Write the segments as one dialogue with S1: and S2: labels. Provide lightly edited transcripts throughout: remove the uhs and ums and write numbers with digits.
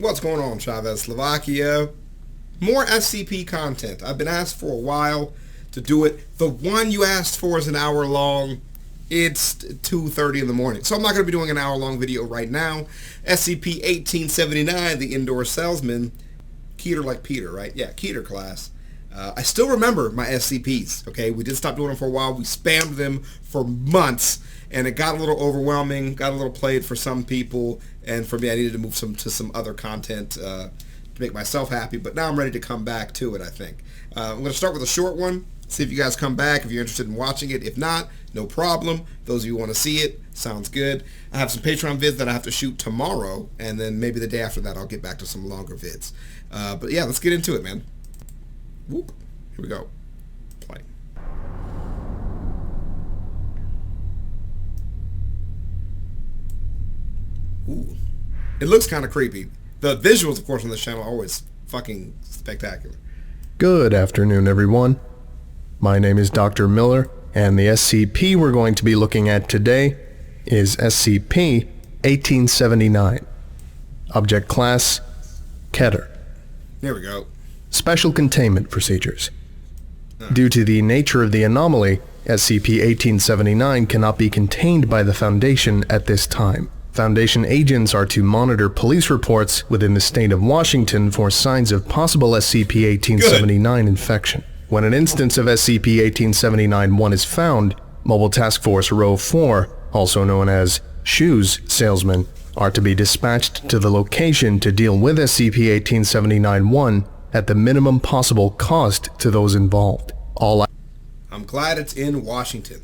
S1: What's going on, ChavezzSlovakia? More SCP content. I've been asked for a while to do it. The one you asked for is an hour long. It's 2:30 in the morning. So I'm not going to be doing an hour-long video right now. SCP-1879, the Indoor Salesman. Keter like Peter, right? Yeah, Keter class. I still remember my SCPs, okay? We did stop doing them for a while. We spammed them for months, and it got a little overwhelming, got a little played for some people, and for me, I needed to move to some other content to make myself happy, but now I'm ready to come back to it, I think. I'm going to start with a short one, see if you guys come back, if you're interested in watching it. If not, no problem. Those of you who want to see it, sounds good. I have some Patreon vids that I have to shoot tomorrow, and then maybe the day after that, I'll get back to some longer vids. But yeah, let's get into it, man. Whoop. Here we go. Play. Ooh. It looks kind of creepy. The visuals, of course, on this channel are always fucking spectacular.
S2: Good afternoon, everyone. My name is Dr. Miller, and the SCP we're going to be looking at today is SCP-1879. Object Class, Keter.
S1: There we go.
S2: Special Containment Procedures. Due to the nature of the anomaly, SCP-1879 cannot be contained by the Foundation at this time. Foundation agents are to monitor police reports within the state of Washington for signs of possible SCP-1879 infection. When an instance of SCP-1879-1 is found, Mobile Task Force Row 4, also known as Shoes Salesman, are to be dispatched to the location to deal with SCP-1879-1 at the minimum possible cost to those involved.
S1: I'm glad it's in Washington.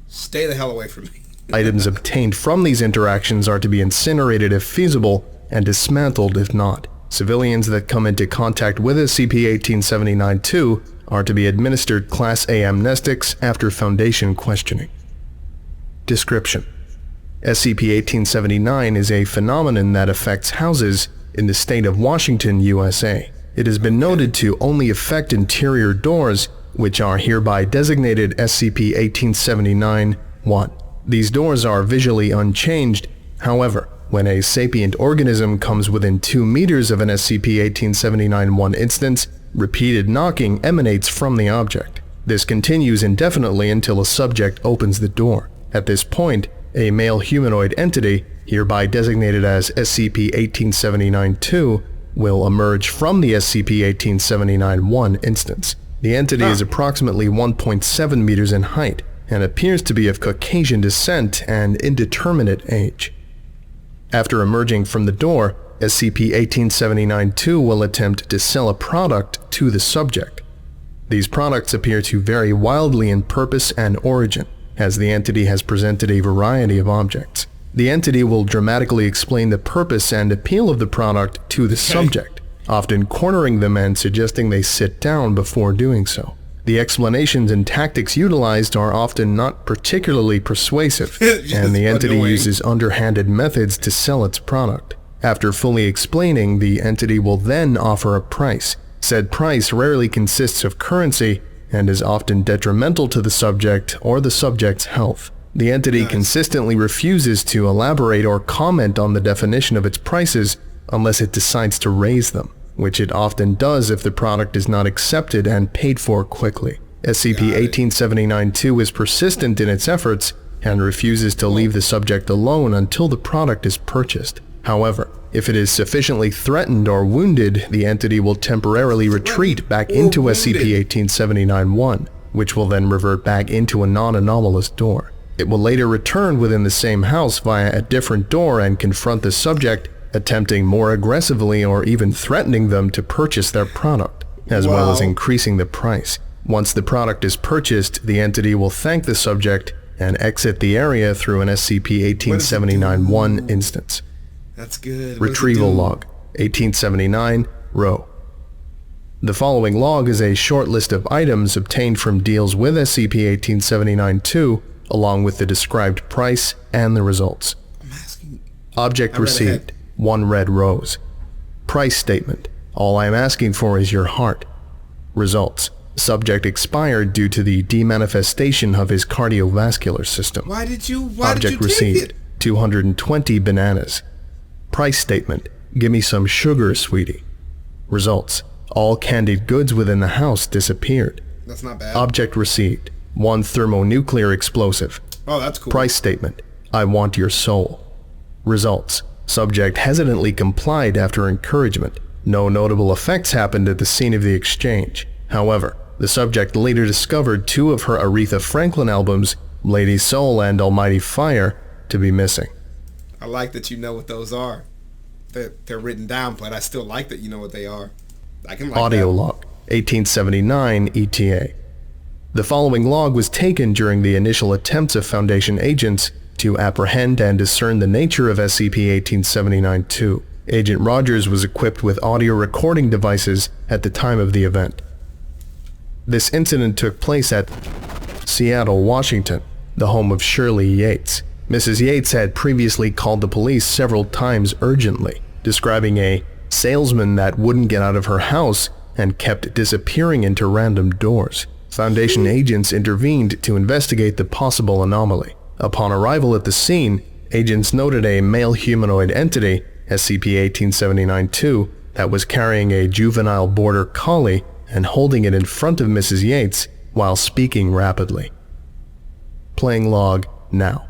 S1: Stay the hell away from me.
S2: Items obtained from these interactions are to be incinerated if feasible and dismantled if not. Civilians that come into contact with SCP-1879-2 are to be administered Class A amnestics after Foundation questioning. Description: SCP-1879 is a phenomenon that affects houses in the state of Washington, USA. It has been noted to only affect interior doors, which are hereby designated SCP-1879-1. These doors are visually unchanged. However, when a sapient organism comes within 2 meters of an SCP-1879-1 instance, repeated knocking emanates from the object. This continues indefinitely until a subject opens the door. At this point, a male humanoid entity, hereby designated as SCP-1879-2, will emerge from the SCP-1879-1 instance. The entity is approximately 1.7 meters in height and appears to be of Caucasian descent and indeterminate age. After emerging from the door, SCP-1879-2 will attempt to sell a product to the subject. These products appear to vary wildly in purpose and origin, as the entity has presented a variety of objects. The entity will dramatically explain the purpose and appeal of the product to the subject, often cornering them and suggesting they sit down before doing so. The explanations and tactics utilized are often not particularly persuasive, and the entity uses underhanded methods to sell its product. After fully explaining, the entity will then offer a price. Said price rarely consists of currency and is often detrimental to the subject or the subject's health. The entity consistently refuses to elaborate or comment on the definition of its prices unless it decides to raise them, which it often does if the product is not accepted and paid for quickly. SCP-1879-2 is persistent in its efforts and refuses to leave the subject alone until the product is purchased. However, if it is sufficiently threatened or wounded, the entity will temporarily retreat back into SCP-1879-1, which will then revert back into a non-anomalous door. It will later return within the same house via a different door and confront the subject, attempting more aggressively or even threatening them to purchase their product, as well as increasing the price. Once the product is purchased, the entity will thank the subject and exit the area through an SCP-1879-1 instance.
S1: That's good.
S2: Retrieval Log 1879 Row. The following log is a short list of items obtained from deals with SCP-1879-2, along with the described price and the results. Object received: 1 red rose. Price statement: all I am asking for is your heart. Results: subject expired due to the demanifestation of his cardiovascular system.
S1: Why did you
S2: Object received: 220 bananas. Price statement: Give me some sugar, sweetie. Results. All candied goods within the house disappeared.
S1: That's not bad.
S2: Object received. 1 thermonuclear explosive.
S1: Oh, that's cool.
S2: Price statement. I want your soul. Results. Subject hesitantly complied after encouragement. No notable effects happened at the scene of the exchange. However, the subject later discovered 2 of her Aretha Franklin albums, Lady Soul and Almighty Fire, to be missing.
S1: I like that you know what those are. They're written down, but I still like that you know what they are. I can like
S2: Audio
S1: that.
S2: log, 1879 ETA. The following log was taken during the initial attempts of Foundation agents to apprehend and discern the nature of SCP-1879-2. Agent Rogers was equipped with audio recording devices at the time of the event. This incident took place at Seattle, Washington, the home of Shirley Yates. Mrs. Yates had previously called the police several times urgently, describing a salesman that wouldn't get out of her house and kept disappearing into random doors. Foundation agents intervened to investigate the possible anomaly. Upon arrival at the scene, agents noted a male humanoid entity, SCP-1879-2, that was carrying a juvenile border collie and holding it in front of Mrs. Yates while speaking rapidly. Playing log now.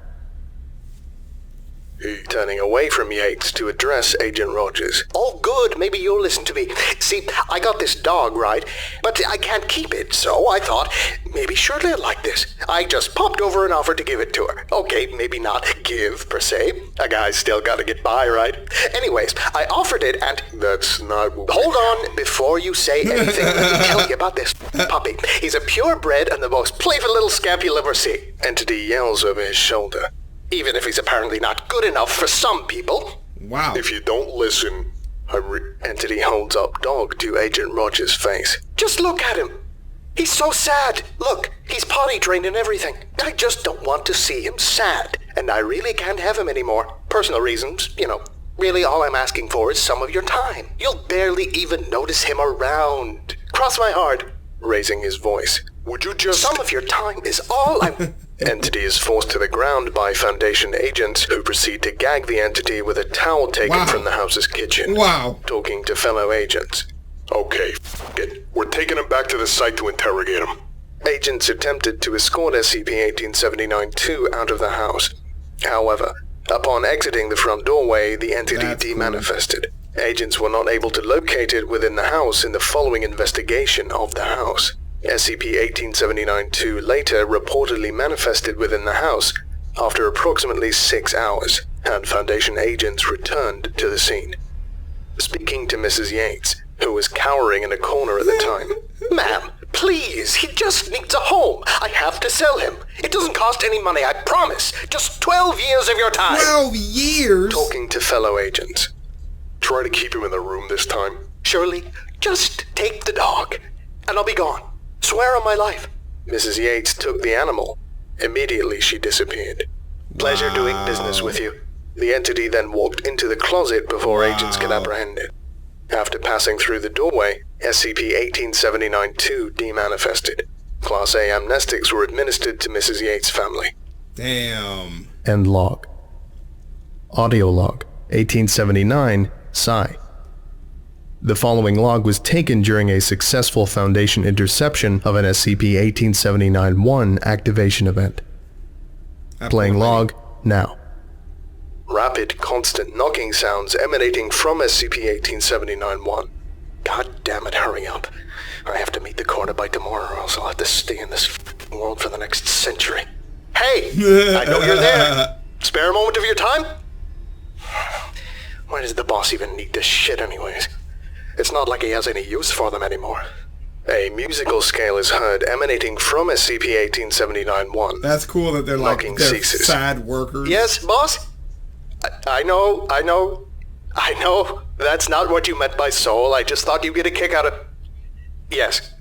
S2: Turning away from Yates to address Agent Rogers.
S3: Oh, good. Maybe you'll listen to me. See, I got this dog, right? But I can't keep it, so I thought maybe Shirley'd like this. I just popped over and offered to give it to her. Okay, maybe not give, per se. A guy's still gotta get by, right? Anyways, I offered it and...
S2: That's not...
S3: Hold on before you say anything. Let me tell you about this puppy. He's a purebred and the most playful little scamp you'll ever see.
S2: Entity yells over his shoulder.
S3: Even if he's apparently not good enough for some people.
S1: Wow.
S2: If you don't listen, Entity holds up dog to Agent Rogers' face.
S3: Just look at him. He's so sad. Look, he's potty trained and everything. I just don't want to see him sad. And I really can't have him anymore. Personal reasons, you know. Really all I'm asking for is some of your time. You'll barely even notice him around. Cross my heart.
S2: Raising his voice. Would you just...
S3: Some of your time is all I...
S2: Entity is forced to the ground by Foundation agents who proceed to gag the entity with a towel taken from the house's kitchen.
S1: Wow.
S2: Talking to fellow agents. Okay, f*** it. We're taking him back to the site to interrogate him. Agents attempted to escort SCP-1879-2 out of the house. However, upon exiting the front doorway, the entity demanifested. Agents were not able to locate it within the house in the following investigation of the house. SCP-1879-2 later reportedly manifested within the house after approximately 6 hours, and Foundation agents returned to the scene. Speaking to Mrs. Yates, who was cowering in a corner at the time.
S3: Ma'am, please, he just needs a home. I have to sell him. It doesn't cost any money, I promise. Just 12 years of your time.
S1: 12 years?
S2: Talking to fellow agents. Try to keep him in the room this time.
S3: Shirley, just take the dog, and I'll be gone. Swear on my life.
S2: Mrs. Yates took the animal. Immediately she disappeared. Pleasure doing business with you. The entity then walked into the closet before agents could apprehend it. After passing through the doorway, SCP-1879-2 demanifested. Class A amnestics were administered to Mrs. Yates' family.
S1: Damn.
S2: End log. Audio log, 1879, Psi. The following log was taken during a successful Foundation interception of an SCP-1879-1 activation event. Playing log now. Rapid, constant knocking sounds emanating from SCP-1879-1. God damn it, hurry up. I have to meet the corner by tomorrow or else I'll have to stay in this world for the next century. Hey! I know you're there. Spare a moment of your time? Why does the boss even need this shit anyways? It's not like he has any use for them anymore. A musical scale is heard emanating from SCP-1879-1.
S1: That's cool that they're like
S2: ceases.
S1: sad workers.
S3: Yes, boss? I know. That's not what you meant by soul. I just thought you'd get a kick out of... Yes.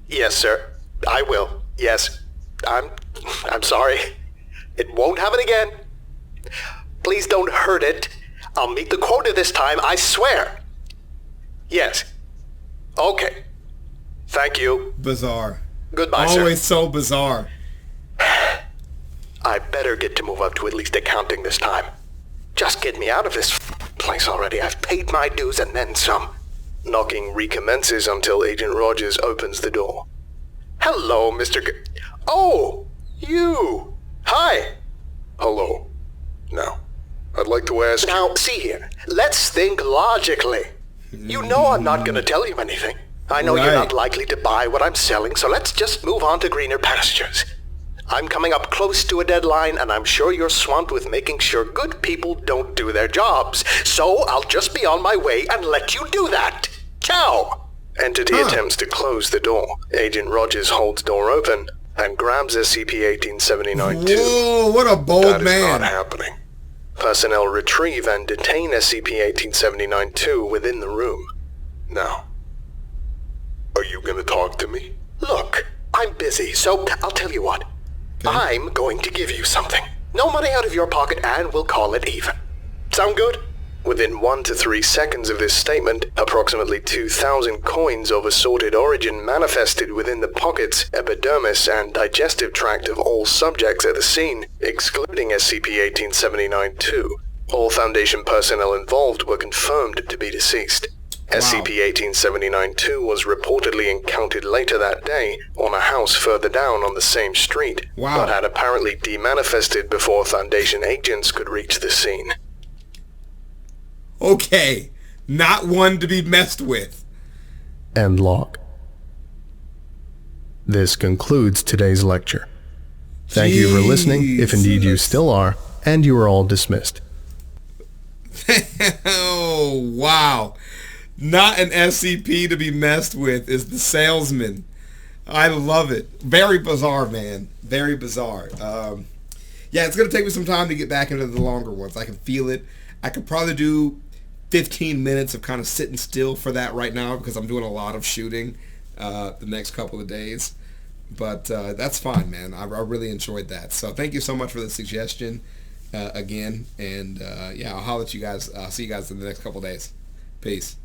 S3: Yes, sir. I will. Yes. I'm sorry. It won't happen again. Please don't hurt it. I'll meet the quota this time, I swear. Yes. Okay. Thank you.
S1: Bizarre.
S3: Goodbye, sir.
S1: Always so bizarre.
S3: I better get to move up to at least accounting this time. Just get me out of this place. place already. I've paid my dues and then some. Knocking recommences until Agent Rogers opens the door. Hello, Mr. Oh, you. Hi.
S4: Hello. Now, I'd like to ask
S3: Now, see here. Let's think logically. You know I'm not going to tell you anything. I know you're not likely to buy what I'm selling, so let's just move on to greener pastures. I'm coming up close to a deadline, and I'm sure you're swamped with making sure good people don't do their jobs. So I'll just be on my way and let you do that. Ciao!
S4: Entity attempts to close the door. Agent Rogers holds door open and grabs SCP-1879-2.
S1: Whoa, what a bold
S4: That
S1: man.
S4: is not happening. Personnel retrieve and detain SCP-1879-2 within the room. Now, are you gonna talk to me?
S3: Look, I'm busy, so I'll tell you what. I'm going to give you something. No money out of your pocket, and we'll call it even. Sound good?
S4: Within 1 to 3 seconds of this statement, approximately 2,000 coins of assorted origin manifested within the pockets, epidermis, and digestive tract of all subjects at the scene, excluding SCP-1879-2. All Foundation personnel involved were confirmed to be deceased. SCP-1879-2 was reportedly encountered later that day on a house further down on the same street, but had apparently demanifested before Foundation agents could reach the scene.
S1: Okay, not one to be messed with.
S2: End log. This concludes today's lecture. Thank you for listening, if indeed you still are, and you are all dismissed.
S1: Oh, wow. Not an SCP to be messed with is the Salesman. I love it. Very bizarre, man. Very bizarre. Yeah, it's going to take me some time to get back into the longer ones. I can feel it. I could probably do 15 minutes of kind of sitting still for that right now because I'm doing a lot of shooting the next couple of days. But that's fine, man. I really enjoyed that. So thank you so much for the suggestion again. And yeah, I'll holler at you guys. I'll see you guys in the next couple of days. Peace.